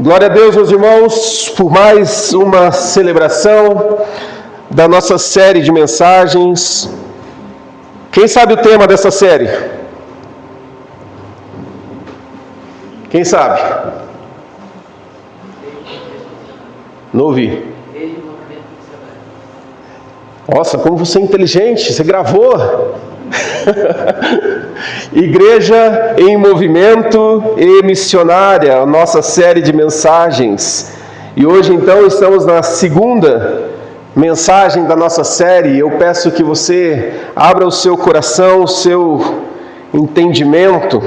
Glória a Deus, meus irmãos, por mais uma celebração da nossa série de mensagens. Quem sabe o tema dessa série? Quem sabe? Não ouvi. Nossa, como você é inteligente, você gravou. Igreja em Movimento e Missionária, a nossa série de mensagens. E hoje então estamos na segunda mensagem da nossa série. Eu peço que você abra o seu coração, o seu entendimento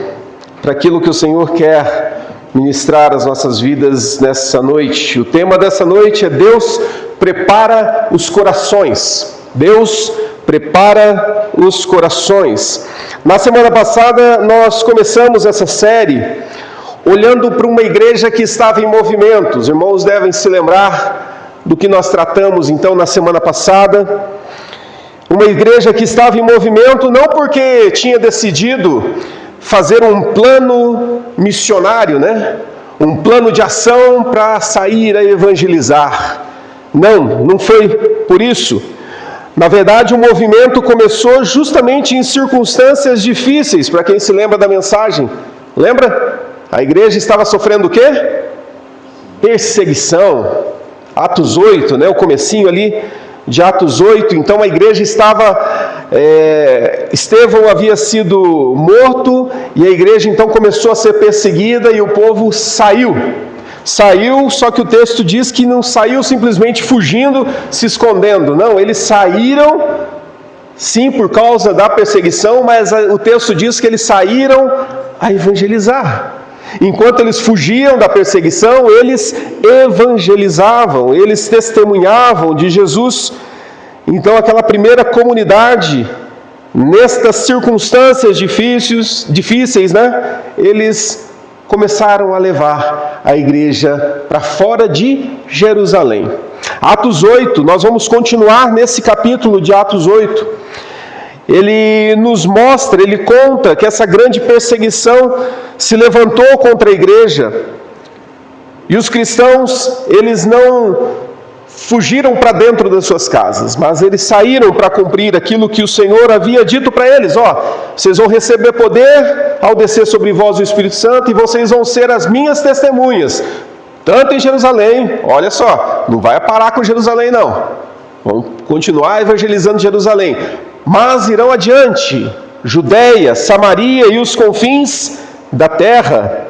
para aquilo que o Senhor quer ministrar às nossas vidas nessa noite. O tema dessa noite é Deus prepara os corações. Deus prepara os corações. Na semana passada nós começamos essa série olhando para uma igreja que estava em movimento. Os irmãos devem se lembrar do que nós tratamos então na semana passada. Uma igreja que estava em movimento não porque tinha decidido fazer um plano missionário, um plano de ação para sair a evangelizar. Não foi por isso. Na verdade, o movimento começou justamente em circunstâncias difíceis, para quem se lembra da mensagem. Lembra? A igreja estava sofrendo o quê? Perseguição. Atos 8, o comecinho ali de Atos 8. Então a igreja Estevão havia sido morto, e a igreja então começou a ser perseguida, e o povo saiu, só que o texto diz que não saiu simplesmente fugindo, se escondendo. Não, eles saíram, sim, por causa da perseguição, mas o texto diz que eles saíram a evangelizar. Enquanto eles fugiam da perseguição, eles evangelizavam, eles testemunhavam de Jesus. Então aquela primeira comunidade, nestas circunstâncias difíceis, eles começaram a levar a igreja para fora de Jerusalém. Atos 8, nós vamos continuar nesse capítulo de Atos 8. Ele nos mostra, ele conta que essa grande perseguição se levantou contra a igreja. E os cristãos, eles não fugiram para dentro das suas casas, mas eles saíram para cumprir aquilo que o Senhor havia dito para eles. Vocês vão receber poder ao descer sobre vós o Espírito Santo, e vocês vão ser as minhas testemunhas, tanto em Jerusalém. Olha só, não vai parar com Jerusalém não, vão continuar evangelizando Jerusalém, mas irão adiante, Judeia, Samaria e os confins da terra.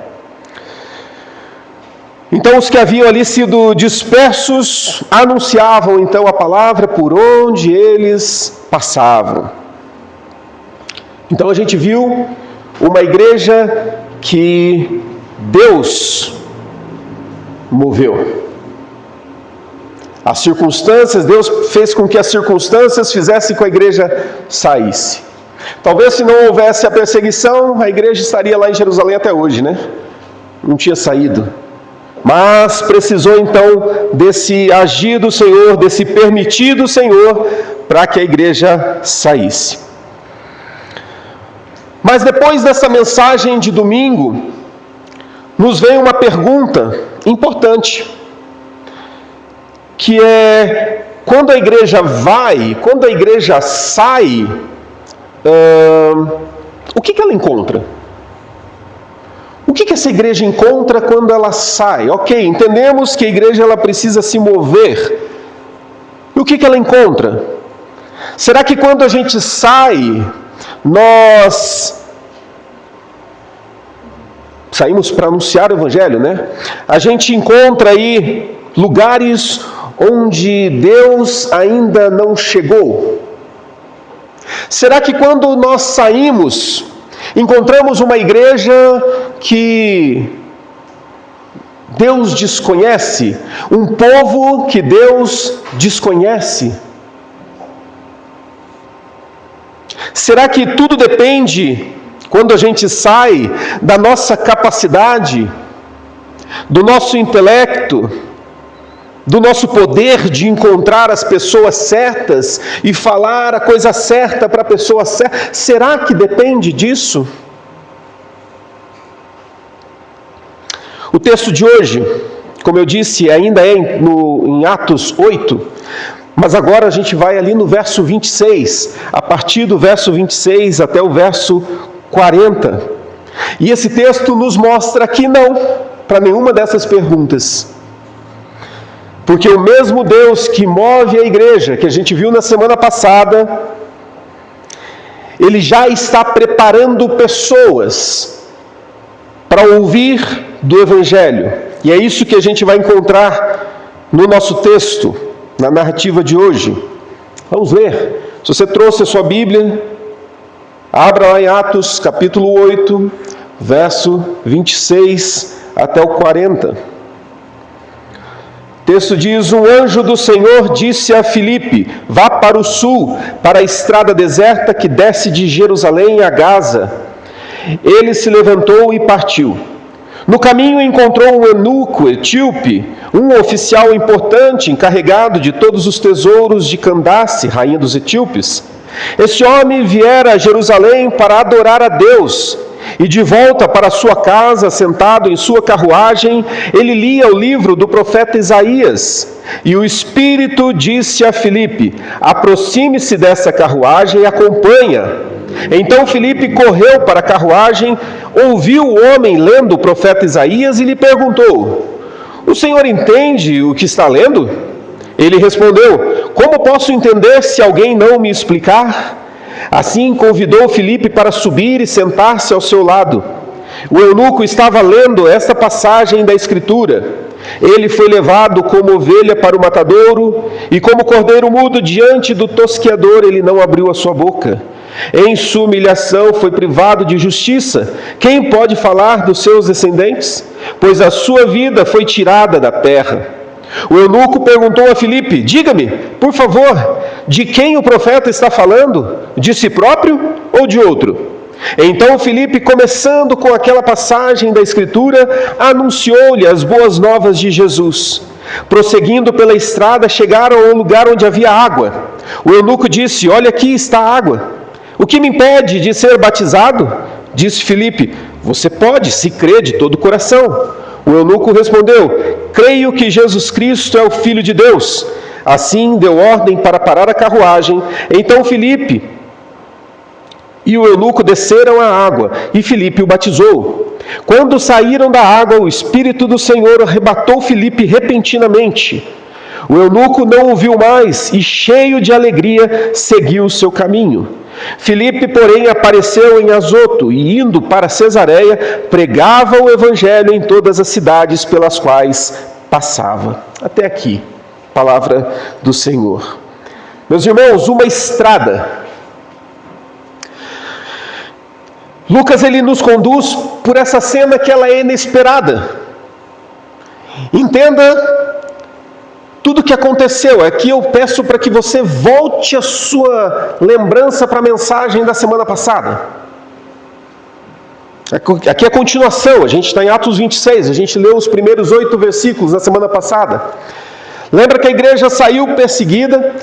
Então os que haviam ali sido dispersos anunciavam então a palavra por onde eles passavam. Então a gente viu uma igreja que Deus moveu. As circunstâncias, Deus fez com que as circunstâncias fizessem com que a igreja saísse. Talvez se não houvesse a perseguição, a igreja estaria lá em Jerusalém até hoje, Não tinha saído. Mas precisou então desse agir do Senhor, desse permitir do Senhor, para que a igreja saísse. Mas depois dessa mensagem de domingo, nos vem uma pergunta importante, que é: quando a igreja quando a igreja sai, o que ela encontra? O que essa igreja encontra quando ela sai? Ok, entendemos que a igreja ela precisa se mover. E o que ela encontra? Será que quando a gente sai, nós saímos para anunciar o Evangelho, A gente encontra aí lugares onde Deus ainda não chegou? Será que quando nós saímos, encontramos uma igreja que Deus desconhece, um povo que Deus desconhece? Será que tudo depende, quando a gente sai, da nossa capacidade, do nosso intelecto, do nosso poder de encontrar as pessoas certas e falar a coisa certa para a pessoa certa? Será que depende disso? O texto de hoje como eu disse, ainda é em Atos 8, mas agora a gente vai ali no verso 26, a partir do verso 26 até o verso 40. E esse texto nos mostra que não, para nenhuma dessas perguntas. Porque o mesmo Deus que move a igreja, que a gente viu na semana passada, Ele já está preparando pessoas para ouvir do Evangelho. E é isso que a gente vai encontrar no nosso texto, na narrativa de hoje. Vamos ler. Se você trouxe a sua Bíblia, abra lá em Atos, capítulo 8, verso 26 até o 40. O texto diz: um anjo do Senhor disse a Filipe: vá para o sul, para a estrada deserta que desce de Jerusalém a Gaza. Ele se levantou e partiu. No caminho encontrou um eunuco etíope, um oficial importante encarregado de todos os tesouros de Candace, rainha dos etíopes. Este homem viera a Jerusalém para adorar a Deus, e de volta para sua casa, sentado em sua carruagem, ele lia o livro do profeta Isaías. E o Espírito disse a Filipe: aproxime-se dessa carruagem e acompanha. Então Filipe correu para a carruagem, ouviu o homem lendo o profeta Isaías e lhe perguntou: o senhor entende o que está lendo? Ele respondeu: como posso entender se alguém não me explicar? Assim convidou Filipe para subir e sentar-se ao seu lado. O eunuco estava lendo esta passagem da Escritura: ele foi levado como ovelha para o matadouro, e como cordeiro mudo diante do tosqueador, ele não abriu a sua boca. Em sua humilhação foi privado de justiça. Quem pode falar dos seus descendentes? Pois a sua vida foi tirada da terra. O eunuco perguntou a Filipe: diga-me, por favor, de quem o profeta está falando? De si próprio ou de outro? Então Filipe, começando com aquela passagem da Escritura, anunciou-lhe as boas novas de Jesus. Prosseguindo pela estrada, chegaram a um lugar onde havia água. O eunuco disse: olha, aqui está a água. O que me impede de ser batizado? Disse Filipe: você pode, se crê de todo o coração. O eunuco respondeu: creio que Jesus Cristo é o Filho de Deus. Assim deu ordem para parar a carruagem. Então Filipe e o eunuco desceram à água, e Filipe o batizou. Quando saíram da água, o Espírito do Senhor arrebatou Filipe repentinamente. O eunuco não o viu mais, e cheio de alegria, seguiu o seu caminho. Filipe, porém, apareceu em Azoto, e indo para Cesareia, pregava o Evangelho em todas as cidades pelas quais passava. Até aqui, palavra do Senhor. Meus irmãos, uma estrada. Lucas, ele nos conduz por essa cena que ela é inesperada. Entenda tudo o que aconteceu. Aqui eu peço para que você volte a sua lembrança para a mensagem da semana passada. Aqui é a continuação, a gente está em Atos 26, a gente leu os primeiros 8 versículos na semana passada. Lembra que a igreja saiu perseguida,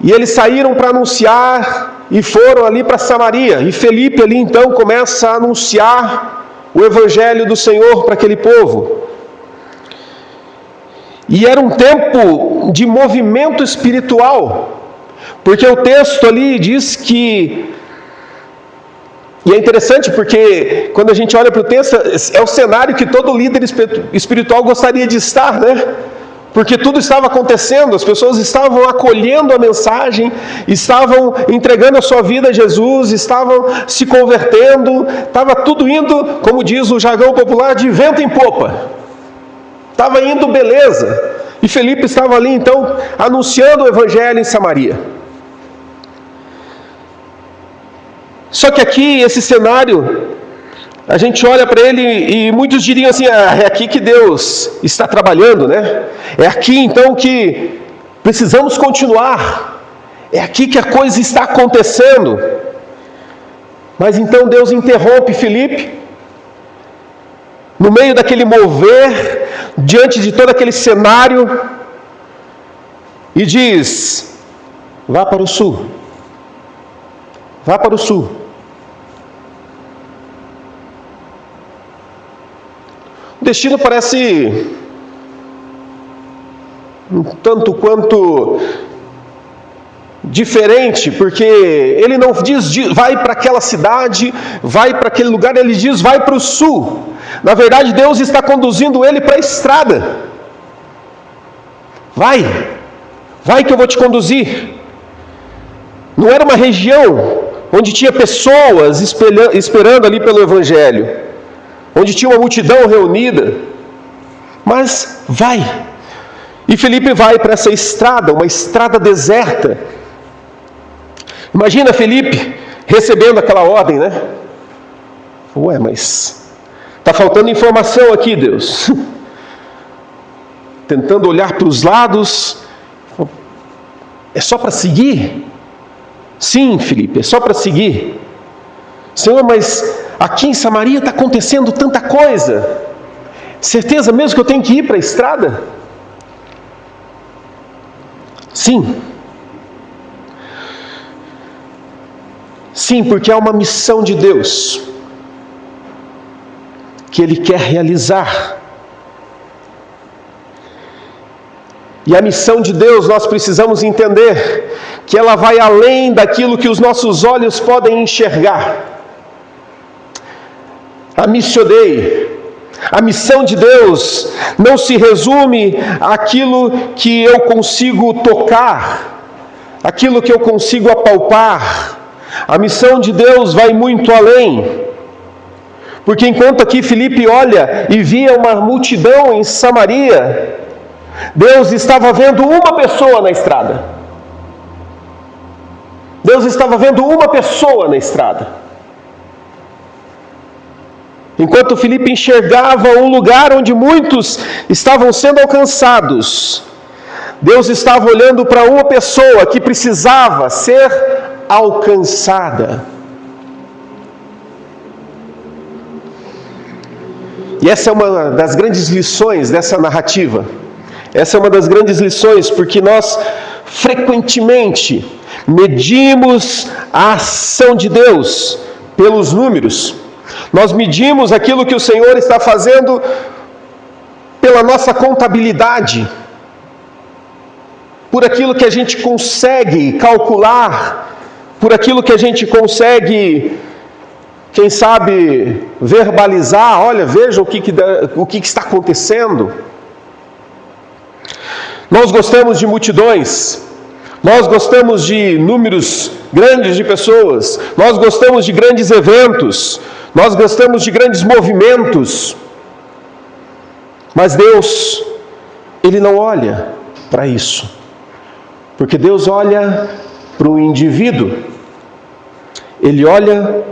e eles saíram para anunciar, e foram ali para Samaria, e Filipe ali então começa a anunciar o Evangelho do Senhor para aquele povo. E era um tempo de movimento espiritual, porque o texto ali diz que, e é interessante porque quando a gente olha para o texto, é o cenário que todo líder espiritual gostaria de estar, né? Porque tudo estava acontecendo, as pessoas estavam acolhendo a mensagem, estavam entregando a sua vida a Jesus, estavam se convertendo, estava tudo indo, como diz o jargão popular, de vento em popa. Estava indo beleza. E Filipe estava ali então anunciando o Evangelho em Samaria. Só que aqui, esse cenário, a gente olha para ele e muitos diriam assim: é aqui que Deus está trabalhando, né? É aqui então que precisamos continuar. É aqui que a coisa está acontecendo. Mas então Deus interrompe Filipe, no meio daquele mover, diante de todo aquele cenário, e diz: vá para o sul. Vá para o sul. O destino parece um tanto quanto diferente, porque ele não diz vai para aquela cidade, vai para aquele lugar, ele diz vai para o sul. Na verdade, Deus está conduzindo ele para a estrada. Vai que eu vou te conduzir. Não era uma região onde tinha pessoas esperando ali pelo Evangelho, onde tinha uma multidão reunida, mas vai. E Felipe vai para essa estrada, uma estrada deserta. Imagina Felipe recebendo aquela ordem, né? Ué, mas está faltando informação aqui, Deus. Tentando olhar para os lados. É só para seguir? Sim, Felipe, é só para seguir. Senhor, mas aqui em Samaria está acontecendo tanta coisa. Certeza mesmo que eu tenho que ir para a estrada? Sim. Sim, porque há uma missão de Deus que Ele quer realizar. E a missão de Deus, nós precisamos entender que ela vai além daquilo que os nossos olhos podem enxergar. A Missio Dei, a missão de Deus, não se resume àquilo que eu consigo tocar, aquilo que eu consigo apalpar. A missão de Deus vai muito além. Porque enquanto aqui Filipe olha e via uma multidão em Samaria, Deus estava vendo uma pessoa na estrada. Deus estava vendo uma pessoa na estrada. Enquanto Filipe enxergava um lugar onde muitos estavam sendo alcançados, Deus estava olhando para uma pessoa que precisava ser alcançada. E essa é uma das grandes lições dessa narrativa. Essa é uma das grandes lições, porque nós frequentemente medimos a ação de Deus pelos números. Nós medimos aquilo que o Senhor está fazendo pela nossa contabilidade, por aquilo que a gente consegue calcular, por aquilo que a gente consegue, quem sabe, verbalizar. Olha, veja o que está acontecendo. Nós gostamos de multidões, nós gostamos de números grandes de pessoas, nós gostamos de grandes eventos, nós gostamos de grandes movimentos. Mas Deus, Ele não olha para isso, porque Deus olha para o indivíduo, Ele olha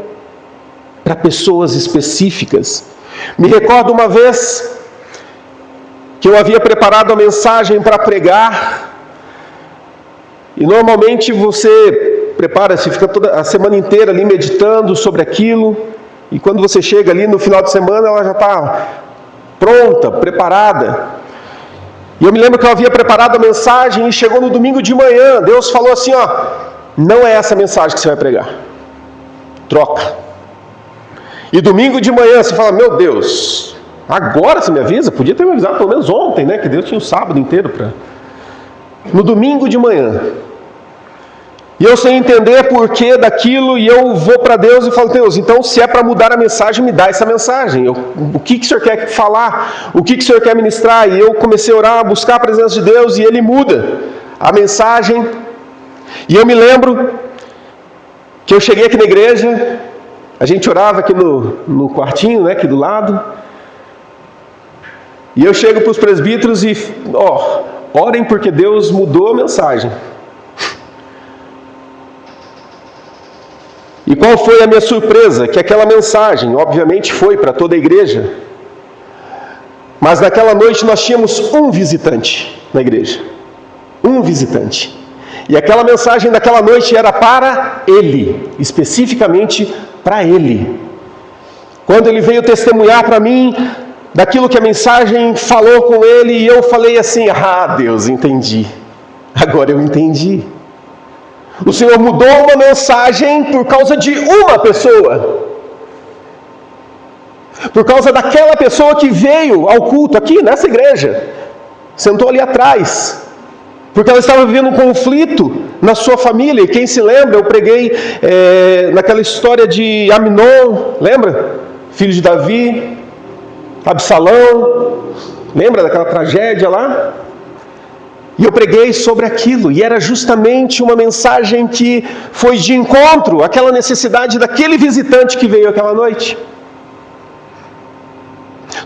para pessoas específicas. Me recordo uma vez que eu havia preparado a mensagem para pregar, e normalmente você prepara-se, fica toda a semana inteira ali meditando sobre aquilo, e quando você chega ali no final de semana, ela já está pronta, preparada. E eu me lembro que eu havia preparado a mensagem, e chegou no domingo de manhã, Deus falou assim, não é essa mensagem que você vai pregar, troca. E domingo de manhã você fala, meu Deus, agora você me avisa? Podia ter me avisado pelo menos ontem, né? Que Deus tinha um sábado inteiro para... No domingo de manhã. E eu sem entender porquê daquilo, e eu vou para Deus e falo, Deus, então se é para mudar a mensagem, me dá essa mensagem. O que o Senhor quer falar? O que o Senhor quer ministrar? E eu comecei a orar, a buscar a presença de Deus, e Ele muda a mensagem. E eu me lembro que eu cheguei aqui na igreja, a gente orava aqui no quartinho, né, aqui do lado. E eu chego para os presbíteros e, orem porque Deus mudou a mensagem. E qual foi a minha surpresa? Que aquela mensagem, obviamente, foi para toda a igreja. Mas naquela noite nós tínhamos um visitante na igreja. Um visitante. E aquela mensagem daquela noite era para ele, especificamente para ele. Quando ele veio testemunhar para mim daquilo que a mensagem falou com ele, e eu falei assim, Deus, entendi. Agora eu entendi. O Senhor mudou uma mensagem por causa de uma pessoa. Por causa daquela pessoa que veio ao culto aqui nessa igreja. Sentou ali atrás. porque ela estava vivendo um conflito na sua família. E quem se lembra, eu preguei naquela história de Amnon, lembra? Filho de Davi, Absalão, lembra daquela tragédia lá? E eu preguei sobre aquilo, e era justamente uma mensagem que foi de encontro àquela necessidade daquele visitante que veio aquela noite.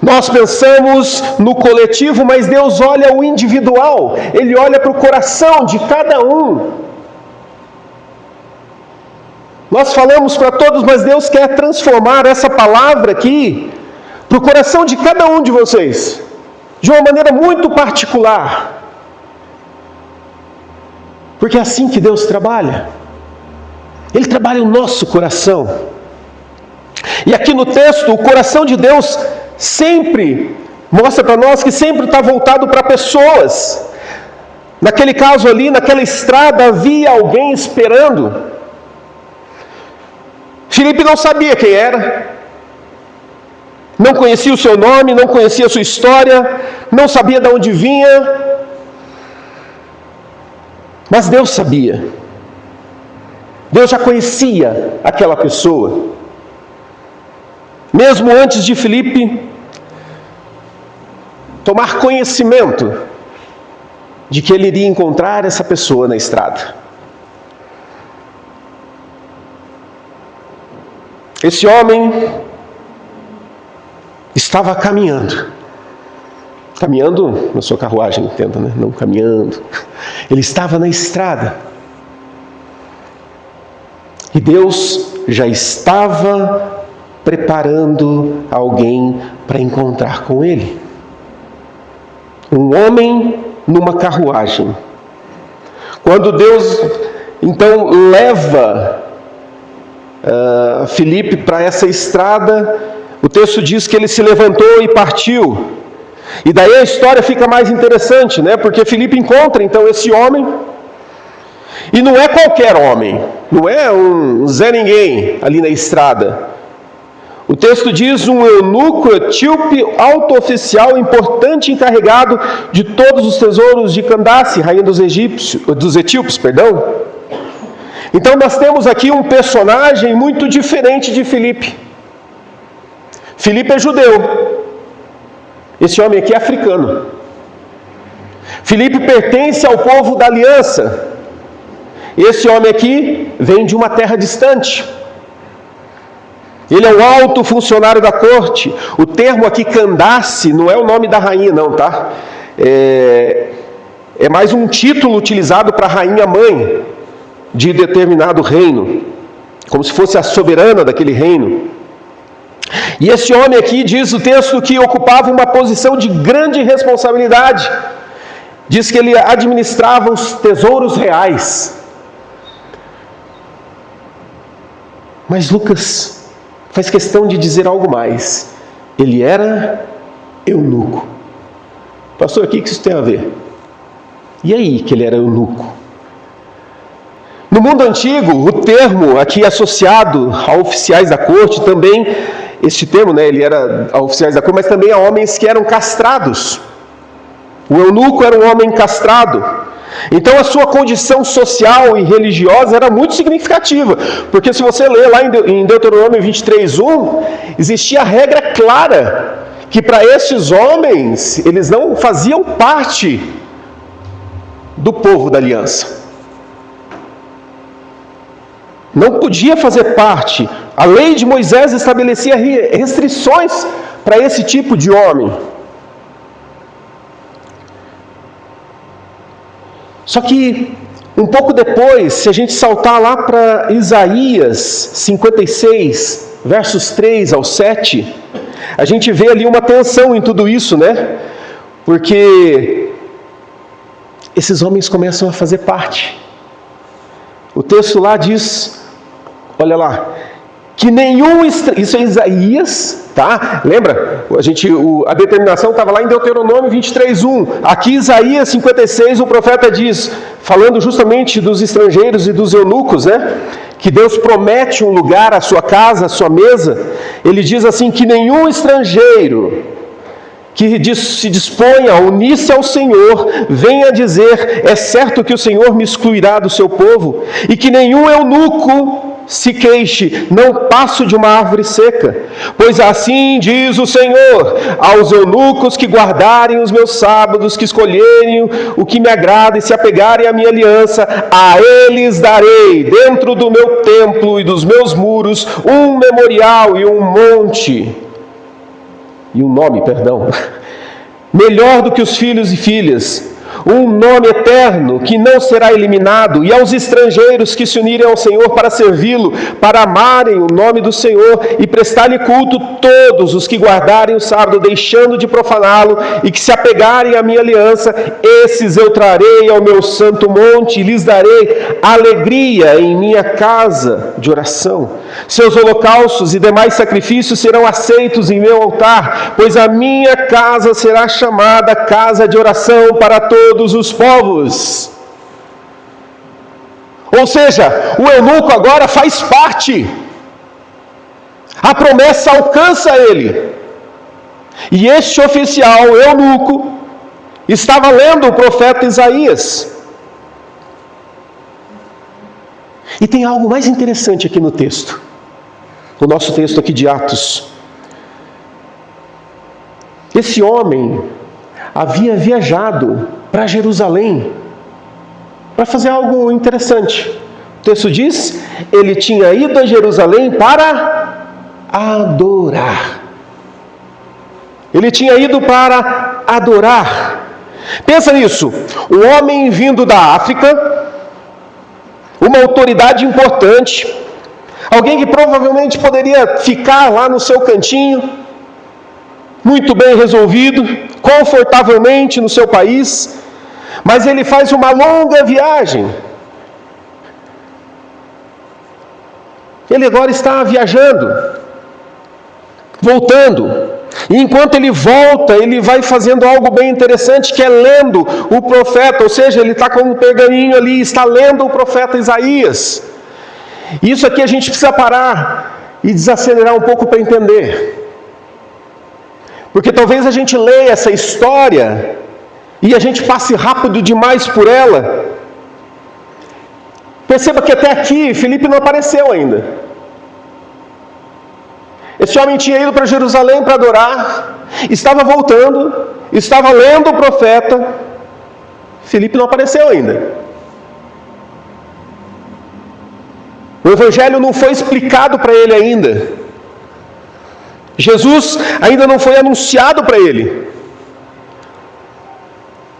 Nós pensamos no coletivo, mas Deus olha o individual, Ele olha para o coração de cada um. Nós falamos para todos, mas Deus quer transformar essa palavra aqui para o coração de cada um de vocês, de uma maneira muito particular. Porque é assim que Deus trabalha. Ele trabalha o nosso coração. E aqui no texto, o coração de Deus sempre mostra para nós que sempre está voltado para pessoas. Naquele caso ali, naquela estrada, havia alguém esperando. Filipe não sabia quem era, não conhecia o seu nome, não conhecia a sua história, não sabia de onde vinha, mas Deus sabia. Deus já conhecia aquela pessoa. Mesmo antes de Filipe tomar conhecimento de que ele iria encontrar essa pessoa na estrada. Esse homem estava caminhando na sua carruagem, entenda, né? Não caminhando. Ele estava na estrada. E Deus já estava preparando alguém para encontrar com ele. Um homem numa carruagem. Quando Deus então leva Filipe para essa estrada, o texto diz que ele se levantou e partiu. E daí a história fica mais interessante, né? Porque Filipe encontra então esse homem, e não é qualquer homem, não é um Zé Ninguém ali na estrada. O texto diz um eunuco etíope, alto oficial, importante encarregado de todos os tesouros de Candace, rainha dos etíopes. Então nós temos aqui um personagem muito diferente de Filipe. Filipe é judeu. Esse homem aqui é africano. Filipe pertence ao povo da aliança. Esse homem aqui vem de uma terra distante. Ele é um alto funcionário da corte. O termo aqui Candace não é o nome da rainha não, tá? É mais um título utilizado para a rainha mãe de determinado reino, como se fosse a soberana daquele reino. E esse homem aqui, diz o texto, que ocupava uma posição de grande responsabilidade. Diz que ele administrava os tesouros reais. Mas Lucas faz questão de dizer algo mais. Ele era eunuco. Pastor, o que isso tem a ver? E aí que ele era eunuco? No mundo antigo, o termo aqui associado a oficiais da corte também, este termo, né, ele era a oficiais da corte, mas também a homens que eram castrados. O eunuco era um homem castrado. Então a sua condição social e religiosa era muito significativa, porque se você ler lá em Deuteronômio 23:1, existia a regra clara, que para esses homens, eles não faziam parte do povo da aliança. Não podia fazer parte. A lei de Moisés estabelecia restrições para esse tipo de homem. Só que, um pouco depois, se a gente saltar lá para Isaías 56, versos 3 ao 7, a gente vê ali uma tensão em tudo isso, né? Porque esses homens começam a fazer parte. O texto lá diz, olha lá, que nenhum estrangeiro, isso é Isaías, tá? Lembra? A determinação estava lá em Deuteronômio 23:1. Aqui Isaías 56, o profeta diz, falando justamente dos estrangeiros e dos eunucos, né? Que Deus promete um lugar à sua casa, à sua mesa. Ele diz assim, que nenhum estrangeiro que se dispõe a unir-se ao Senhor, venha dizer: é certo que o Senhor me excluirá do seu povo, e que nenhum eunuco se queixe, não passo de uma árvore seca. Pois assim diz o Senhor: aos eunucos que guardarem os meus sábados, que escolherem o que me agrada e se apegarem à minha aliança, a eles darei, dentro do meu templo e dos meus muros, um memorial e um monte, e um nome, melhor do que os filhos e filhas, um nome eterno que não será eliminado, e aos estrangeiros que se unirem ao Senhor para servi-lo, para amarem o nome do Senhor e prestar-lhe culto, todos os que guardarem o sábado, deixando de profaná-lo, e que se apegarem à minha aliança, esses eu trarei ao meu santo monte, e lhes darei alegria em minha casa de oração. Seus holocaustos e demais sacrifícios serão aceitos em meu altar, pois a minha casa será chamada casa de oração para todos os povos. Ou seja, o eunuco agora faz parte. A promessa alcança ele. E este oficial, eunuco, estava lendo o profeta Isaías. E tem algo mais interessante aqui no texto. No nosso texto aqui de Atos. Esse homem havia viajado para Jerusalém para fazer algo interessante. O texto diz: ele tinha ido a Jerusalém para adorar. Ele tinha ido para adorar. Pensa nisso. Um homem vindo da África, uma autoridade importante, alguém que provavelmente poderia ficar lá no seu cantinho, muito bem resolvido, confortavelmente no seu país, mas ele faz uma longa viagem. Ele agora está viajando, voltando, e enquanto ele volta, ele vai fazendo algo bem interessante, que é lendo o profeta, ou seja, ele está com um pergaminho ali, está lendo o profeta Isaías. Isso aqui a gente precisa parar e desacelerar um pouco para entender. Porque talvez a gente leia essa história e a gente passe rápido demais por ela. Perceba que até aqui Filipe não apareceu ainda. Esse homem tinha ido para Jerusalém para adorar, estava voltando, estava lendo o profeta. Filipe não apareceu ainda. O evangelho não foi explicado para ele ainda. Jesus ainda não foi anunciado para ele.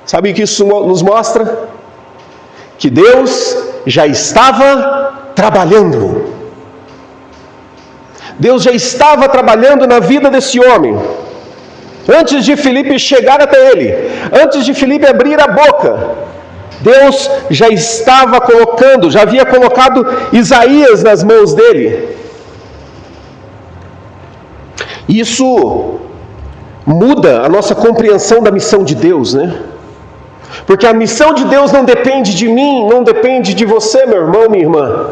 Sabe o que isso nos mostra? Que Deus já estava trabalhando. Deus já estava trabalhando na vida desse homem. Antes de Filipe chegar até ele, antes de Filipe abrir a boca, Deus já estava colocando, já havia colocado Isaías nas mãos dele. Isso muda a nossa compreensão da missão de Deus, né? Porque a missão de Deus não depende de mim, não depende de você, meu irmão, minha irmã.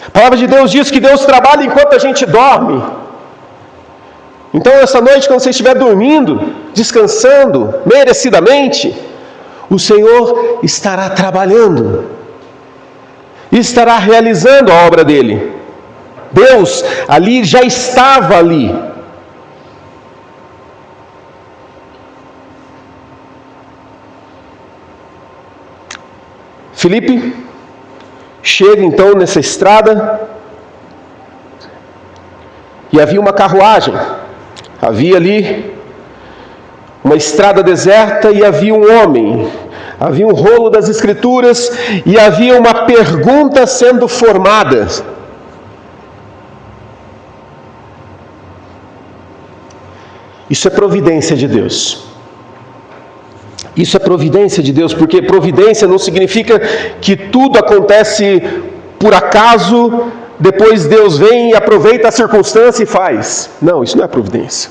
A palavra de Deus diz que Deus trabalha enquanto a gente dorme. Então, essa noite, quando você estiver dormindo, descansando, merecidamente, o Senhor estará trabalhando, estará realizando a obra dele. Deus ali já estava ali. Filipe chega então nessa estrada e havia uma carruagem. Havia ali uma estrada deserta e havia um homem. Havia um rolo das Escrituras e havia uma pergunta sendo formada. Isso é providência de Deus. Isso é providência de Deus, porque providência não significa que tudo acontece por acaso, depois Deus vem e aproveita a circunstância e faz. Não, isso não é providência.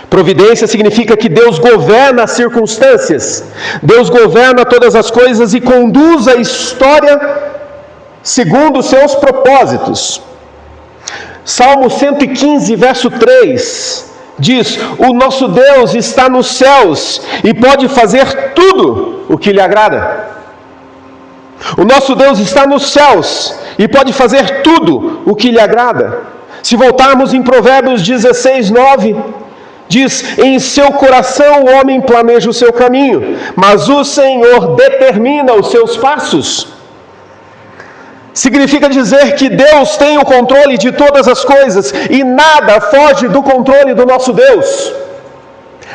Providência significa que Deus governa as circunstâncias, Deus governa todas as coisas e conduz a história segundo os seus propósitos. Salmo 115, verso 3, Diz: o nosso Deus está nos céus e pode fazer tudo o que lhe agrada. O nosso Deus está nos céus e pode fazer tudo o que lhe agrada. Se voltarmos em Provérbios 16, 9, diz: em seu coração o homem planeja o seu caminho, mas o Senhor determina os seus passos. Significa dizer que Deus tem o controle de todas as coisas e nada foge do controle do nosso Deus.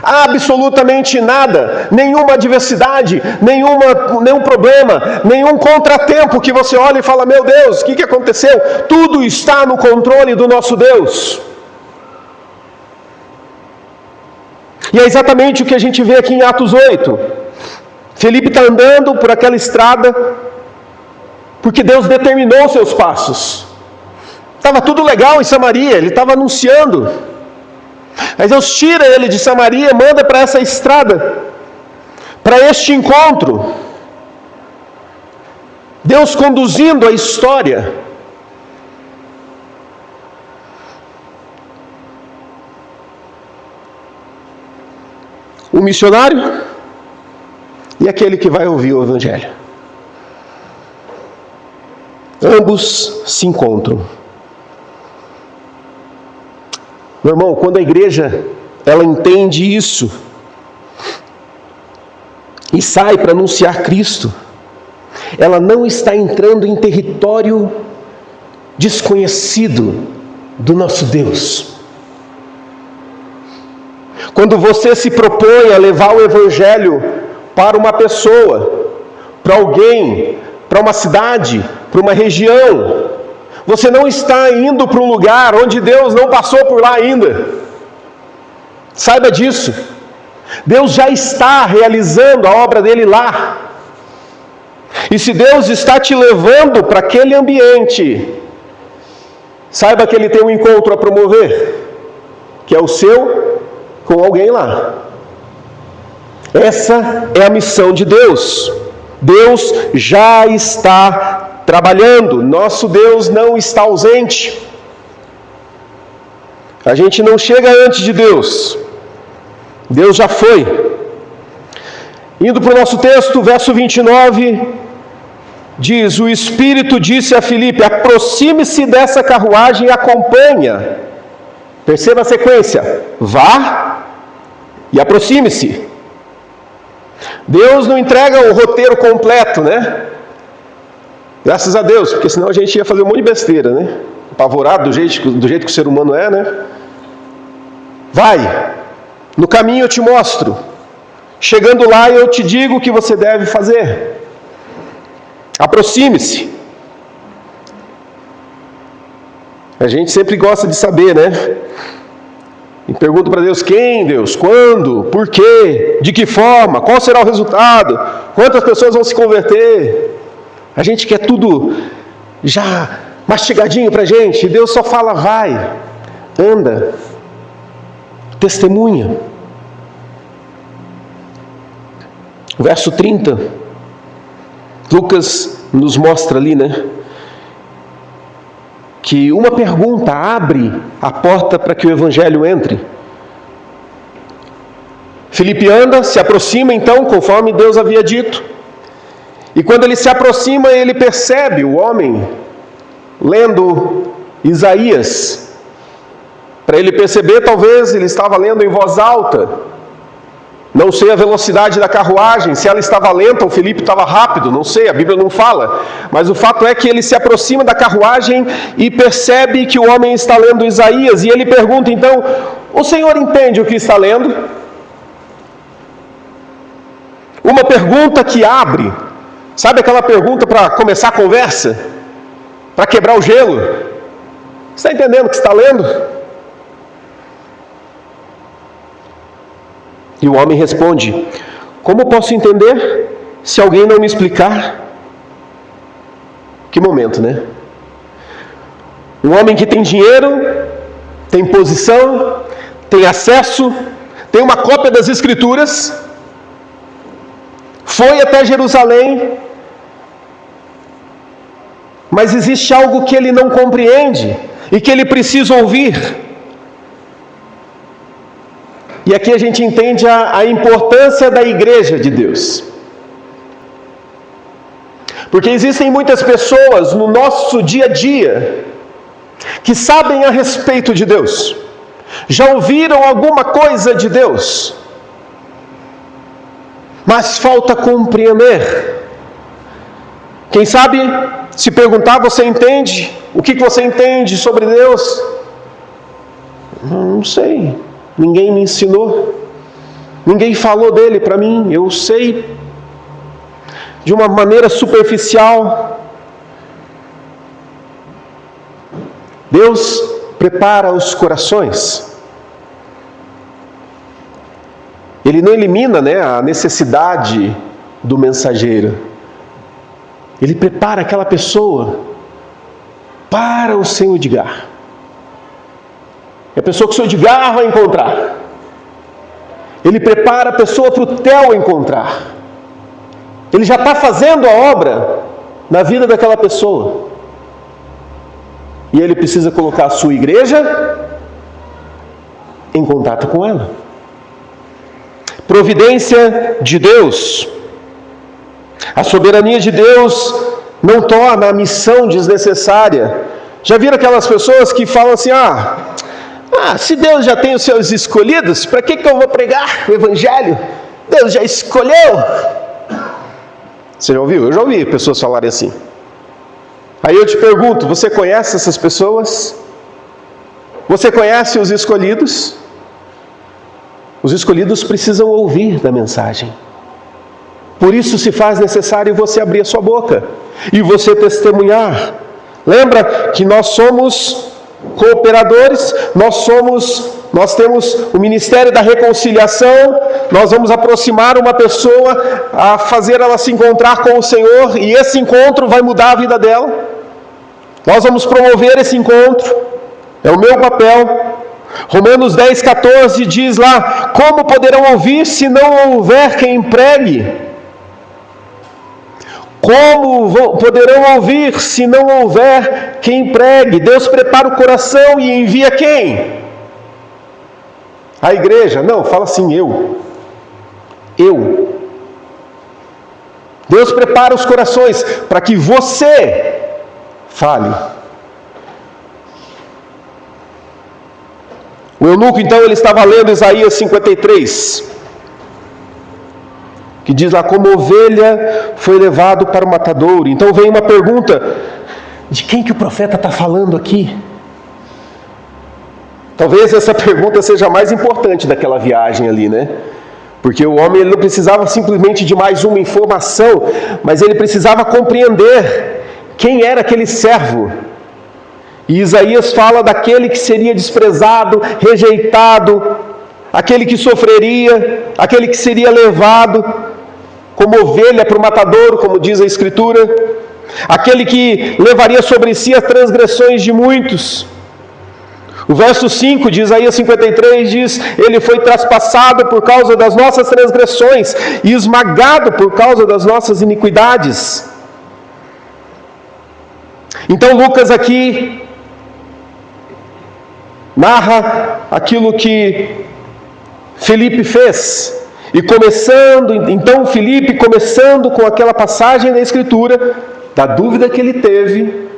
Absolutamente nada, nenhuma adversidade, nenhum problema, nenhum contratempo que você olha e fala: meu Deus, o que aconteceu? Tudo está no controle do nosso Deus. E é exatamente o que a gente vê aqui em Atos 8. Felipe está andando por aquela estrada, porque Deus determinou os seus passos. Estava tudo legal em Samaria, ele estava anunciando. Mas Deus tira ele de Samaria e manda para essa estrada, para este encontro. Deus conduzindo a história. O missionário e aquele que vai ouvir o Evangelho. Ambos se encontram. Meu irmão, quando a igreja ela entende isso e sai para anunciar Cristo, ela não está entrando em território desconhecido do nosso Deus. Quando você se propõe a levar o Evangelho para uma pessoa, para alguém, para uma cidade, para uma região, você não está indo para um lugar onde Deus não passou por lá ainda. Saiba disso. Deus já está realizando a obra dele lá. E se Deus está te levando para aquele ambiente, saiba que ele tem um encontro a promover, que é o seu com alguém lá. Essa é a missão de Deus. Deus já está trabalhando. Nosso Deus não está ausente. A gente não chega antes de Deus. Deus já foi. Indo para o nosso texto, verso 29, diz: o Espírito disse a Filipe: aproxime-se dessa carruagem e acompanha. Perceba a sequência: vá e aproxime-se. Deus não entrega o roteiro completo, né? Graças a Deus, porque senão a gente ia fazer um monte de besteira, né? Apavorado do jeito que o ser humano é, né? Vai, no caminho eu te mostro. Chegando lá eu te digo o que você deve fazer. Aproxime-se. A gente sempre gosta de saber, né? E pergunta para Deus: quem, Deus? Quando? Por quê? De que forma? Qual será o resultado? Quantas pessoas vão se converter? A gente quer tudo já mastigadinho para a gente. E Deus só fala: vai, anda, testemunha. Verso 30, Lucas nos mostra ali, né? Que uma pergunta abre a porta para que o Evangelho entre. Filipe anda, se aproxima então, conforme Deus havia dito. E quando ele se aproxima, ele percebe o homem lendo Isaías. Para ele perceber, talvez ele estava lendo em voz alta. Não sei a velocidade da carruagem, se ela estava lenta ou Filipe estava rápido, não sei, a Bíblia não fala. Mas o fato é que ele se aproxima da carruagem e percebe que o homem está lendo Isaías. E ele pergunta então: o senhor entende o que está lendo? Uma pergunta que abre. Sabe aquela pergunta para começar a conversa? Para quebrar o gelo? Você está entendendo o que está lendo? E o homem responde: como posso entender se alguém não me explicar? Que momento, né? Um homem que tem dinheiro, tem posição, tem acesso, tem uma cópia das Escrituras, foi até Jerusalém, mas existe algo que ele não compreende e que ele precisa ouvir. E aqui a gente entende a importância da igreja de Deus. Porque existem muitas pessoas no nosso dia a dia que sabem a respeito de Deus, já ouviram alguma coisa de Deus, mas falta compreender. Quem sabe, se perguntar, você entende? O que você entende sobre Deus? Não sei, ninguém me ensinou, ninguém falou dele para mim, eu sei de uma maneira superficial. Deus prepara os corações. Ele não elimina, a necessidade do mensageiro. Ele prepara aquela pessoa para o seu Edgar. É a pessoa que o seu Edgar vai encontrar. Ele prepara a pessoa para o Theo encontrar. Ele já está fazendo a obra na vida daquela pessoa. E ele precisa colocar a sua igreja em contato com ela. Providência de Deus. A soberania de Deus não torna a missão desnecessária. Já viram aquelas pessoas que falam assim, se Deus já tem os seus escolhidos, para que eu vou pregar o Evangelho? Deus já escolheu. Você já ouviu? Eu já ouvi pessoas falarem assim. Aí eu te pergunto, você conhece essas pessoas? Você conhece os escolhidos? Os escolhidos precisam ouvir da mensagem. Por isso se faz necessário você abrir a sua boca e você testemunhar. Lembra que nós somos cooperadores, nós temos o ministério da reconciliação, nós vamos aproximar uma pessoa, a fazer ela se encontrar com o Senhor, e esse encontro vai mudar a vida dela. Nós vamos promover esse encontro, é o meu papel. Romanos 10,14 diz lá, como poderão ouvir se não houver quem pregue? Como poderão ouvir se não houver quem pregue? Deus prepara o coração e envia quem? A igreja. Não, fala assim, eu. Deus prepara os corações para que você fale. O eunuco, então, ele estava lendo Isaías 53, que diz lá, como ovelha foi levado para o matadouro. Então vem uma pergunta, de quem que o profeta está falando aqui? Talvez essa pergunta seja a mais importante daquela viagem ali, Porque o homem ele não precisava simplesmente de mais uma informação, mas ele precisava compreender quem era aquele servo. E Isaías fala daquele que seria desprezado, rejeitado, aquele que sofreria, aquele que seria levado como ovelha para o matadouro, como diz a Escritura, aquele que levaria sobre si as transgressões de muitos. O verso 5 de Isaías 53 diz, ele foi traspassado por causa das nossas transgressões e esmagado por causa das nossas iniquidades. Então Lucas aqui narra aquilo que Filipe fez. E então Filipe, começando com aquela passagem da Escritura, da dúvida que ele teve,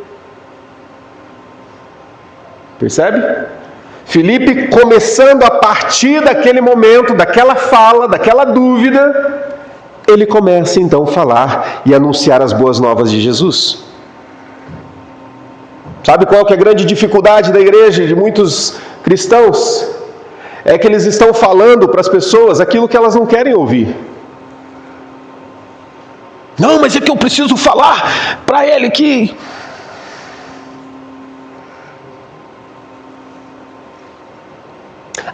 percebe? Filipe, começando a partir daquele momento, daquela fala, daquela dúvida, ele começa então a falar e anunciar as boas novas de Jesus. Sabe qual que é a grande dificuldade da igreja, de muitos cristãos? É que eles estão falando para as pessoas aquilo que elas não querem ouvir. Não, mas é que eu preciso falar para ele que...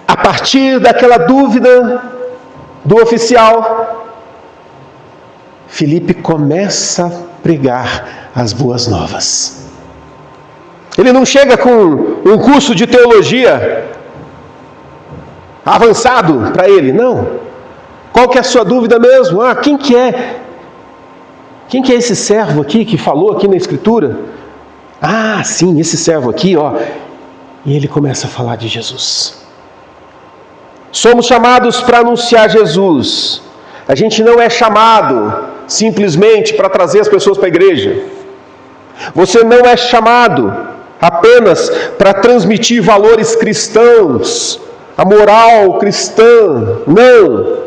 A partir daquela dúvida do oficial, Filipe começa a pregar as boas novas. Ele não chega com um curso de teologia avançado para ele, não. Qual que é a sua dúvida mesmo? Quem que é esse servo aqui que falou aqui na Escritura? Sim, esse servo aqui, E ele começa a falar de Jesus. Somos chamados para anunciar Jesus. A gente não é chamado simplesmente para trazer as pessoas para a igreja. Você não é chamado apenas para transmitir valores cristãos, a moral cristã. Não.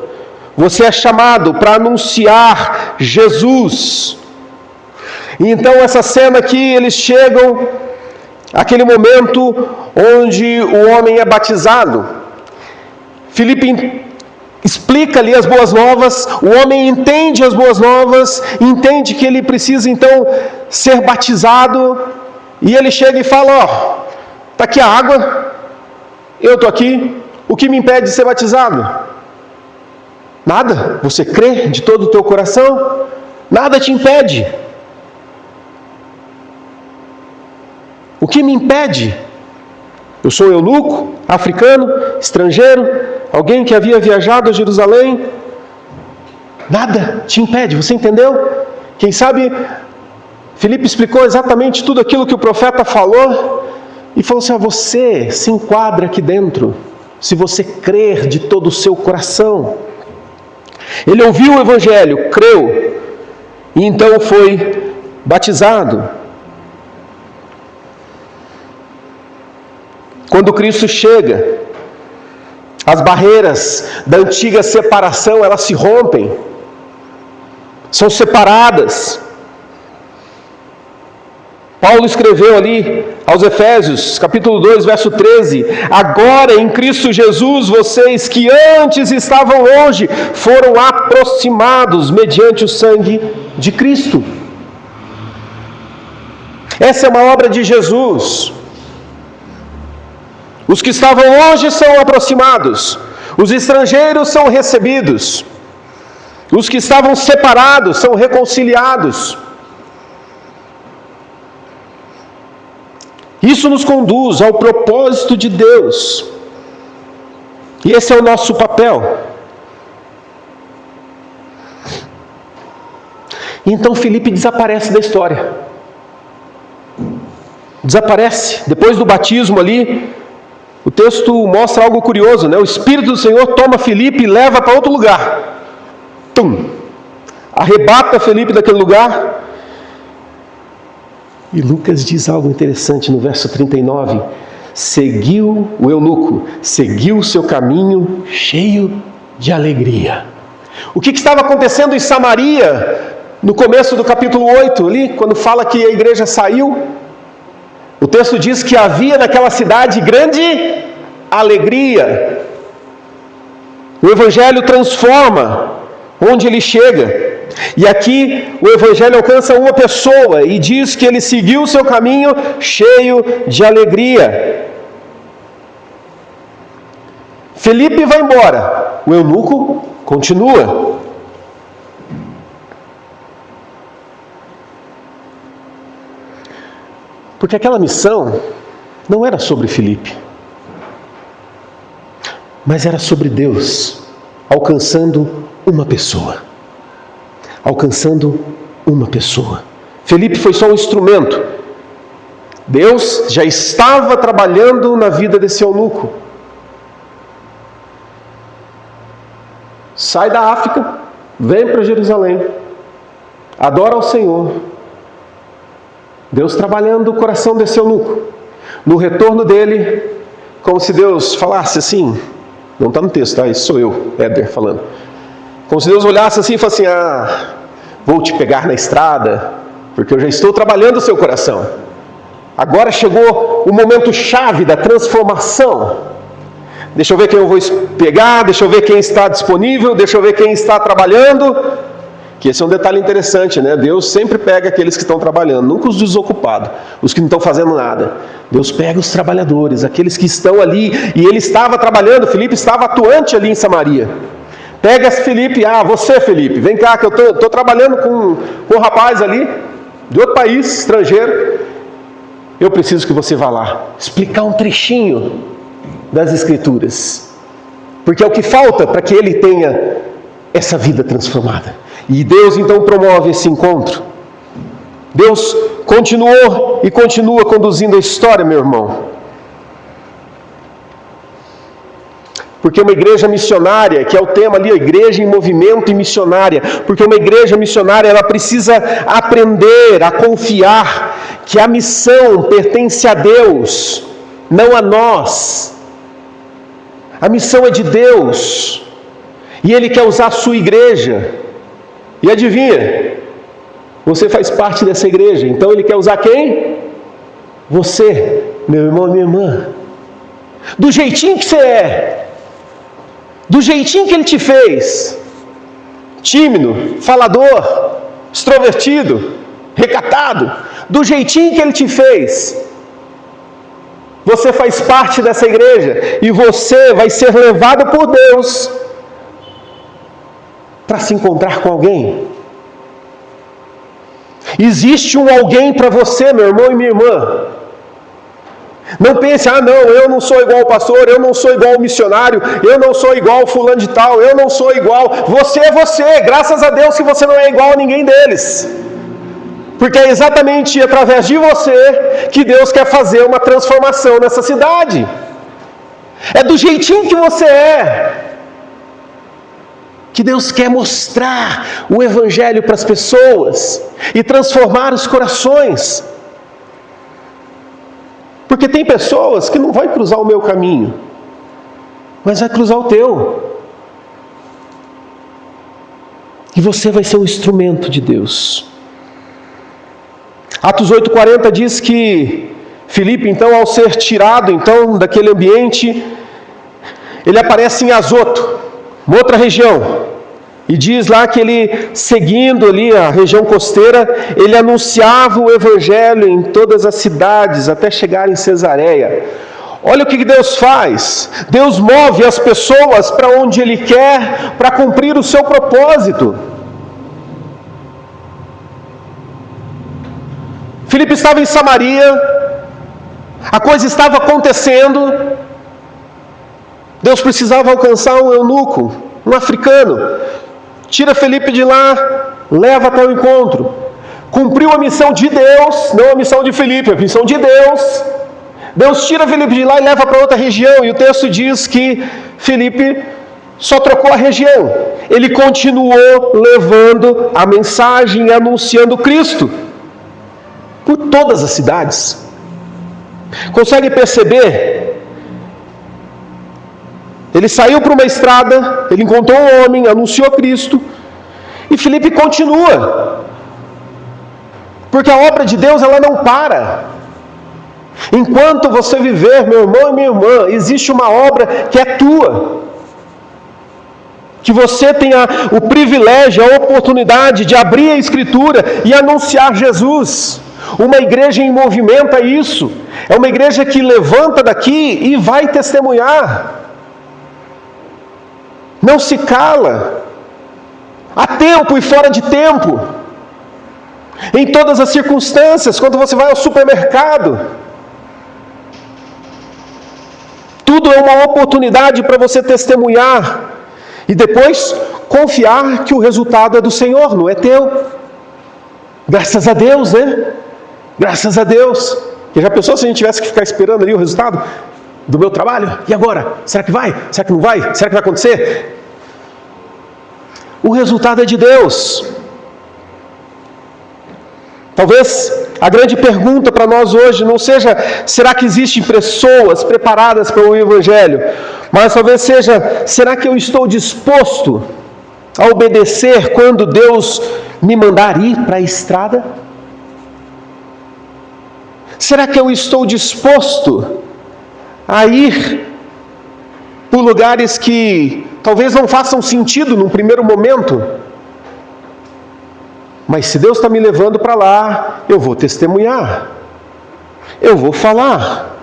Você é chamado para anunciar Jesus. E então essa cena aqui, eles chegam àquele momento onde o homem é batizado. Filipe explica ali as boas novas, o homem entende as boas novas, entende que ele precisa então ser batizado, e ele chega e fala, está aqui a água, eu estou aqui, o que me impede de ser batizado? Nada, você crê de todo o teu coração, nada te impede. O que me impede? Eu sou eunuco, africano, estrangeiro, alguém que havia viajado a Jerusalém. Nada te impede, você entendeu? Quem sabe, Filipe explicou exatamente tudo aquilo que o profeta falou e falou assim, você se enquadra aqui dentro, se você crer de todo o seu coração. Ele ouviu o evangelho, creu, e então foi batizado. Quando Cristo chega, as barreiras da antiga separação, elas se rompem, são separadas. Paulo escreveu ali aos Efésios, capítulo 2, verso 13, agora em Cristo Jesus, vocês que antes estavam longe, foram aproximados mediante o sangue de Cristo. Essa é uma obra de Jesus. Os que estavam longe são aproximados, os estrangeiros são recebidos, os que estavam separados são reconciliados. Isso nos conduz ao propósito de Deus, e esse é o nosso papel. Então Filipe desaparece da história, desaparece, depois do batismo ali. O texto mostra algo curioso, né? O Espírito do Senhor toma Filipe e leva para outro lugar. Arrebata Filipe daquele lugar. E Lucas diz algo interessante no verso 39. Seguiu o eunuco, seguiu o seu caminho cheio de alegria. O que estava acontecendo em Samaria, no começo do capítulo 8, ali, quando fala que a igreja saiu? O texto diz que havia naquela cidade grande alegria. O Evangelho transforma onde ele chega. E aqui o Evangelho alcança uma pessoa e diz que ele seguiu o seu caminho cheio de alegria. Filipe vai embora, o eunuco continua. Porque aquela missão não era sobre Filipe, mas era sobre Deus, alcançando uma pessoa. Alcançando uma pessoa. Filipe foi só um instrumento. Deus já estava trabalhando na vida desse eunuco. Sai da África, vem para Jerusalém, adora ao Senhor. Deus trabalhando o coração desse eunuco. No retorno dele, como se Deus falasse assim, não está no texto, tá? Isso sou eu, Éder, falando. Como se Deus olhasse assim e falasse assim, vou te pegar na estrada, porque eu já estou trabalhando o seu coração. Agora chegou o momento chave da transformação. Deixa eu ver quem eu vou pegar, deixa eu ver quem está disponível, deixa eu ver quem está trabalhando. Que esse é um detalhe interessante, né? Deus sempre pega aqueles que estão trabalhando, nunca os desocupados, os que não estão fazendo nada. Deus pega os trabalhadores, aqueles que estão ali, e ele estava trabalhando, Filipe estava atuante ali em Samaria. Pega Filipe, você Filipe, vem cá que eu estou trabalhando com um rapaz ali, de outro país, estrangeiro. Eu preciso que você vá lá, explicar um trechinho das Escrituras. Porque é o que falta para que ele tenha essa vida transformada. E Deus então promove esse encontro. Deus continuou e continua conduzindo a história, meu irmão. Porque uma igreja missionária, que é o tema ali, a igreja em movimento e missionária, porque uma igreja missionária, ela precisa aprender a confiar que a missão pertence a Deus, não a nós. A missão é de Deus, e Ele quer usar a sua igreja. E adivinha? Você faz parte dessa igreja, então Ele quer usar quem? Você, meu irmão e minha irmã. Do jeitinho que você é. Do jeitinho que Ele te fez, tímido, falador, extrovertido, recatado, do jeitinho que Ele te fez, você faz parte dessa igreja e você vai ser levado por Deus para se encontrar com alguém. Existe um alguém para você, meu irmão e minha irmã. Não pense, não, eu não sou igual ao pastor, eu não sou igual ao missionário, eu não sou igual ao fulano de tal, eu não sou igual. Você é você, graças a Deus que você não é igual a ninguém deles. Porque é exatamente através de você que Deus quer fazer uma transformação nessa cidade. É do jeitinho que você é que Deus quer mostrar o Evangelho para as pessoas e transformar os corações. Porque tem pessoas que não vão cruzar o meu caminho, mas vai cruzar o teu. E você vai ser um instrumento de Deus. Atos 8,40 diz que Filipe, então, ao ser tirado então, daquele ambiente, ele aparece em Azoto, uma outra região. E diz lá que ele, seguindo ali a região costeira, ele anunciava o Evangelho em todas as cidades, até chegar em Cesareia. Olha o que Deus faz. Deus move as pessoas para onde Ele quer, para cumprir o seu propósito. Filipe estava em Samaria, a coisa estava acontecendo, Deus precisava alcançar um eunuco, um africano. Tira Filipe de lá, leva até o encontro. Cumpriu a missão de Deus, não a missão de Filipe, a missão de Deus. Deus tira Filipe de lá e leva para outra região. E o texto diz que Filipe só trocou a região. Ele continuou levando a mensagem e anunciando Cristo por todas as cidades. Consegue perceber? Ele saiu para uma estrada, ele encontrou um homem, anunciou Cristo, e Filipe continua. Porque a obra de Deus, ela não para. Enquanto você viver, meu irmão e minha irmã, existe uma obra que é tua. Que você tenha o privilégio, a oportunidade de abrir a Escritura e anunciar Jesus. Uma igreja em movimento é isso. É uma igreja que levanta daqui e vai testemunhar. Não se cala, a tempo e fora de tempo, em todas as circunstâncias, quando você vai ao supermercado, tudo é uma oportunidade para você testemunhar, e depois confiar que o resultado é do Senhor, não é teu. Graças a Deus, né? Graças a Deus. E já pensou se a gente tivesse que ficar esperando ali o resultado do meu trabalho? E agora? Será que vai? Será que não vai? Será que vai acontecer? O resultado é de Deus. Talvez a grande pergunta para nós hoje não seja: será que existem pessoas preparadas para o Evangelho? Mas talvez seja: será que eu estou disposto a obedecer quando Deus me mandar ir para a estrada? Será que eu estou disposto a ir por lugares que talvez não façam sentido num primeiro momento? Mas se Deus está me levando para lá, eu vou testemunhar, eu vou falar.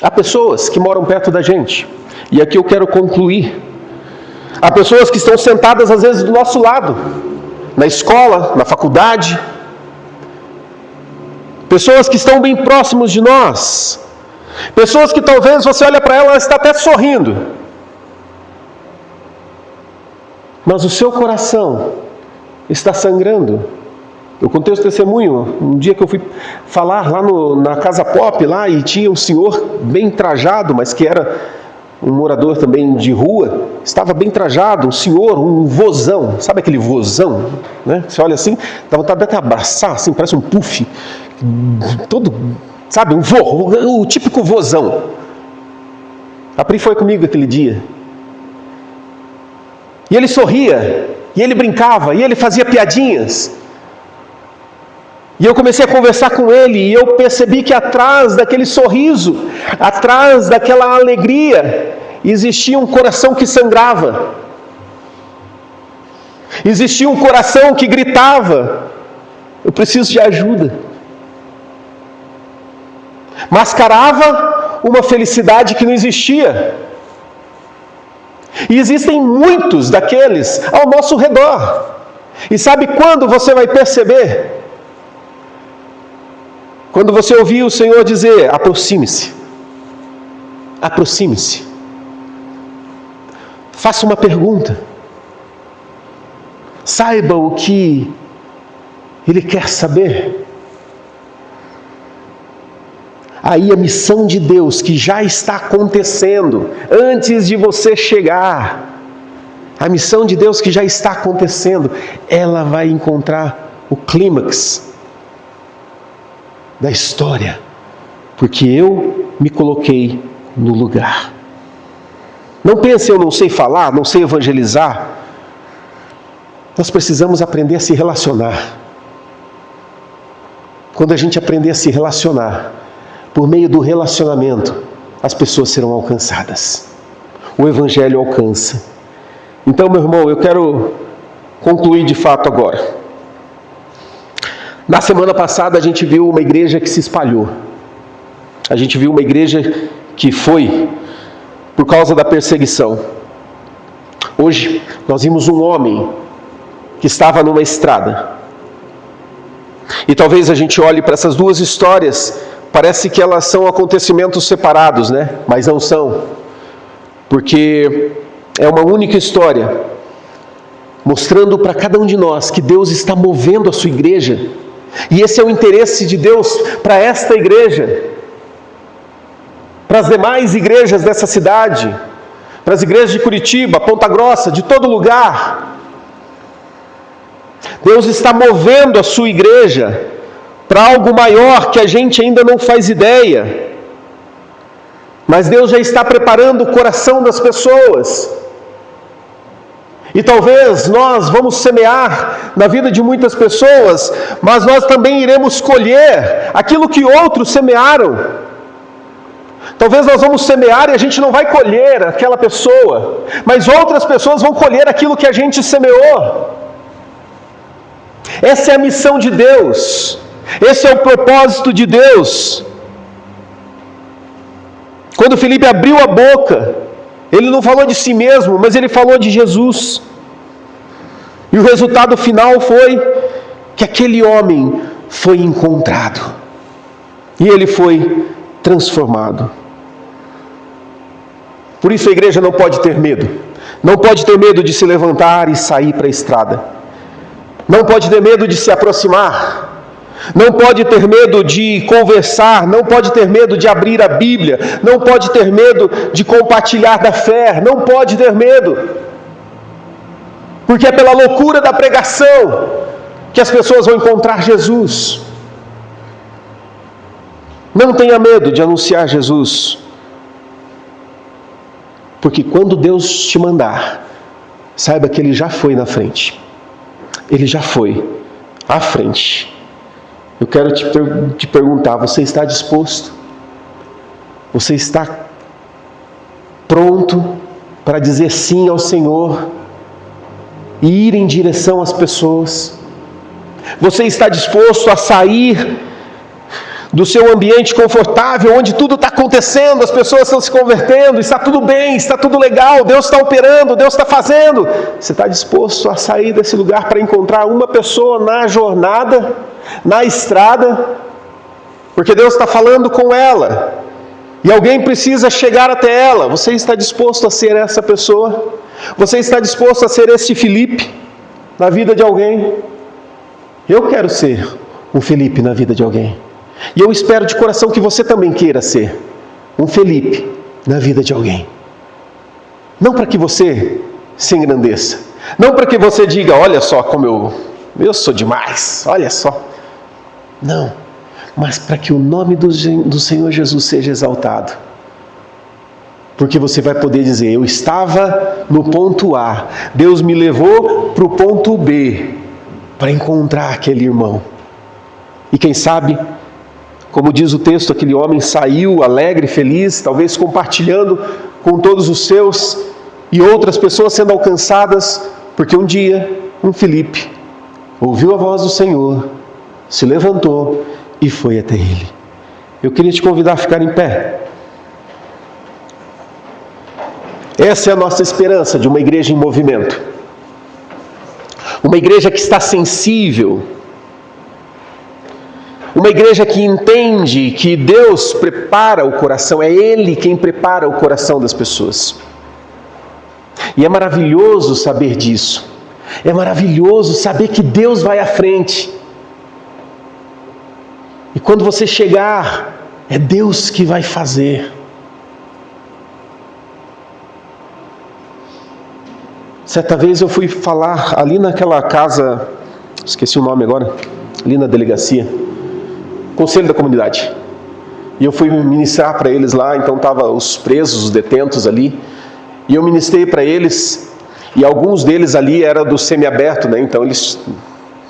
Há pessoas que moram perto da gente, e aqui eu quero concluir. Há pessoas que estão sentadas às vezes do nosso lado, na escola, na faculdade. Pessoas que estão bem próximos de nós. Pessoas que talvez você olha para ela está até sorrindo. Mas o seu coração está sangrando Eu contei esse testemunho, um dia que eu fui falar lá na Casa Pop, lá, e tinha um senhor bem trajado, mas que era um morador também de rua, estava bem trajado, um senhor, um vozão, sabe aquele vozão, né? Você olha assim, dá vontade de abraçar, assim, parece um puff, todo, sabe, o típico vozão. A Pri foi comigo aquele dia. E ele sorria, e ele brincava, e ele fazia piadinhas. E eu comecei a conversar com ele, e eu percebi que atrás daquele sorriso, atrás daquela alegria, existia um coração que sangrava. Existia um coração que gritava: eu preciso de ajuda. Mascarava uma felicidade que não existia. E existem muitos daqueles ao nosso redor. E sabe quando você vai perceber? Quando você ouvir o Senhor dizer: aproxime-se. Aproxime-se. Faça uma pergunta. Saiba o que Ele quer saber. Aí a missão de Deus que já está acontecendo antes de você chegar, a missão de Deus que já está acontecendo, ela vai encontrar o clímax da história, porque eu me coloquei no lugar. Não pense: eu não sei falar, não sei evangelizar. Nós precisamos aprender a se relacionar. Quando a gente aprender a se relacionar, por meio do relacionamento, as pessoas serão alcançadas. O Evangelho alcança. Então, meu irmão, eu quero concluir de fato agora. Na semana passada a gente viu uma igreja que se espalhou. A gente viu uma igreja que foi por causa da perseguição. Hoje nós vimos um homem que estava numa estrada. E talvez a gente olhe para essas duas histórias, parece que elas são acontecimentos separados, né? Mas não são. Porque é uma única história, mostrando para cada um de nós que Deus está movendo a sua igreja. E esse é o interesse de Deus para esta igreja, para as demais igrejas dessa cidade, para as igrejas de Curitiba, Ponta Grossa, de todo lugar. Deus está movendo a sua igreja para algo maior que a gente ainda não faz ideia. Mas Deus já está preparando o coração das pessoas. E talvez nós vamos semear na vida de muitas pessoas, mas nós também iremos colher aquilo que outros semearam. Talvez nós vamos semear e a gente não vai colher aquela pessoa, mas outras pessoas vão colher aquilo que a gente semeou. Essa é a missão de Deus. Esse é o propósito de Deus. Quando Felipe abriu a boca, ele não falou de si mesmo, mas ele falou de Jesus. E o resultado final foi que aquele homem foi encontrado. E ele foi transformado. Por isso a igreja não pode ter medo. Não pode ter medo de se levantar e sair para a estrada. Não pode ter medo de se aproximar. Não pode ter medo de conversar, não pode ter medo de abrir a Bíblia, não pode ter medo de compartilhar da fé, não pode ter medo. Porque é pela loucura da pregação que as pessoas vão encontrar Jesus. Não tenha medo de anunciar Jesus. Porque quando Deus te mandar, saiba que Ele já foi na frente. Ele já foi à frente. Eu quero te perguntar: você está disposto? Você está pronto para dizer sim ao Senhor e ir em direção às pessoas? Você está disposto a sair do seu ambiente confortável, onde tudo está acontecendo, as pessoas estão se convertendo, está tudo bem, está tudo legal, Deus está operando, Deus está fazendo? Você está disposto a sair desse lugar para encontrar uma pessoa na jornada, na estrada, porque Deus está falando com ela, e alguém precisa chegar até ela? Você está disposto a ser essa pessoa? Você está disposto a ser esse Felipe na vida de alguém? Eu quero ser um Felipe na vida de alguém. E eu espero de coração que você também queira ser um Felipe na vida de alguém. Não para que você se engrandeça. Não para que você diga, olha só como eu sou demais, olha só. Não, mas para que o nome do Senhor Jesus seja exaltado. Porque você vai poder dizer, eu estava no ponto A, Deus me levou para o ponto B, para encontrar aquele irmão. E quem sabe, como diz o texto, aquele homem saiu alegre, feliz, talvez compartilhando com todos os seus, e outras pessoas sendo alcançadas, porque um dia, um Felipe ouviu a voz do Senhor, se levantou e foi até ele. Eu queria te convidar a ficar em pé. Essa é a nossa esperança de uma igreja em movimento. Uma igreja que está sensível. Uma igreja que entende que Deus prepara o coração, é Ele quem prepara o coração das pessoas. E é maravilhoso saber disso. É maravilhoso saber que Deus vai à frente. E quando você chegar, é Deus que vai fazer. Certa vez eu fui falar ali naquela casa, esqueci o nome agora, ali na delegacia, Conselho da Comunidade. E eu fui ministrar para eles lá, então estavam os presos, os detentos ali, e eu ministrei para eles, e alguns deles ali eram do semiaberto, né? Então eles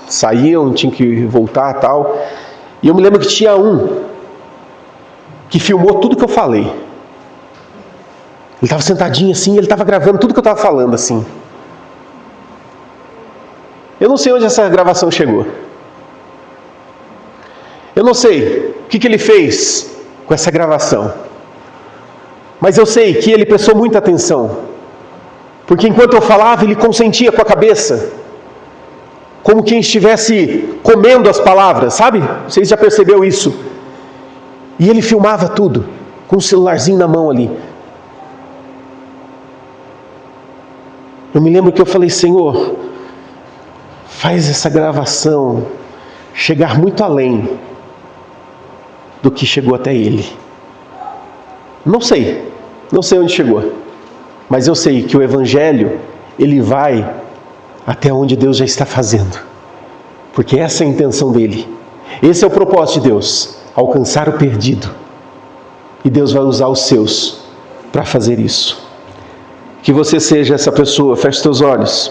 saíam, tinham que voltar e tal. E eu me lembro que tinha um que filmou tudo que eu falei. Ele estava sentadinho assim, ele estava gravando tudo que eu estava falando assim. Eu não sei onde essa gravação chegou. Eu não sei o que ele fez com essa gravação. Mas eu sei que ele prestou muita atenção. Porque enquanto eu falava, ele consentia com a cabeça. Como quem estivesse comendo as palavras, sabe? Vocês já perceberam isso? E ele filmava tudo, com um celularzinho na mão ali. Eu me lembro que eu falei, Senhor, faz essa gravação chegar muito além do que chegou até ele. Não sei onde chegou, mas eu sei que o Evangelho, ele vai até onde Deus já está fazendo, porque essa é a intenção dele, esse é o propósito de Deus, alcançar o perdido, e Deus vai usar os seus para fazer isso. Que você seja essa pessoa. Feche teus olhos.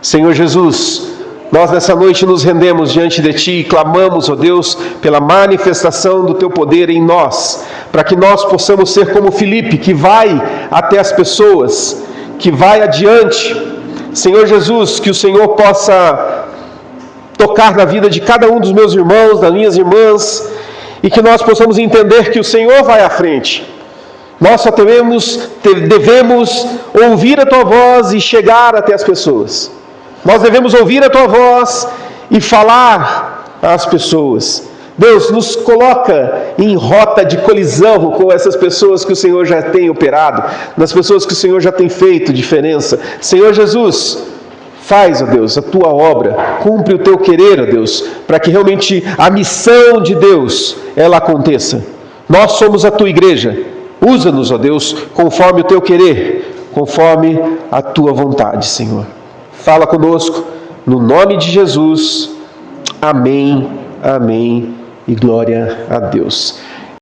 Senhor Jesus, nós nessa noite nos rendemos diante de Ti e clamamos, ó Deus, pela manifestação do Teu poder em nós, para que nós possamos ser como Filipe, que vai até as pessoas, que vai adiante. Senhor Jesus, que o Senhor possa tocar na vida de cada um dos meus irmãos, das minhas irmãs, e que nós possamos entender que o Senhor vai à frente. Nós só devemos ouvir a Tua voz e chegar até as pessoas. Nós devemos ouvir a Tua voz e falar às pessoas. Deus, nos coloca em rota de colisão com essas pessoas que o Senhor já tem operado, das pessoas que o Senhor já tem feito diferença. Senhor Jesus, faz, ó Deus, a Tua obra, cumpre o Teu querer, ó Deus, para que realmente a missão de Deus, ela aconteça. Nós somos a Tua igreja. Usa-nos, ó Deus, conforme o Teu querer, conforme a Tua vontade, Senhor. Fala conosco, no nome de Jesus. Amém, amém e glória a Deus.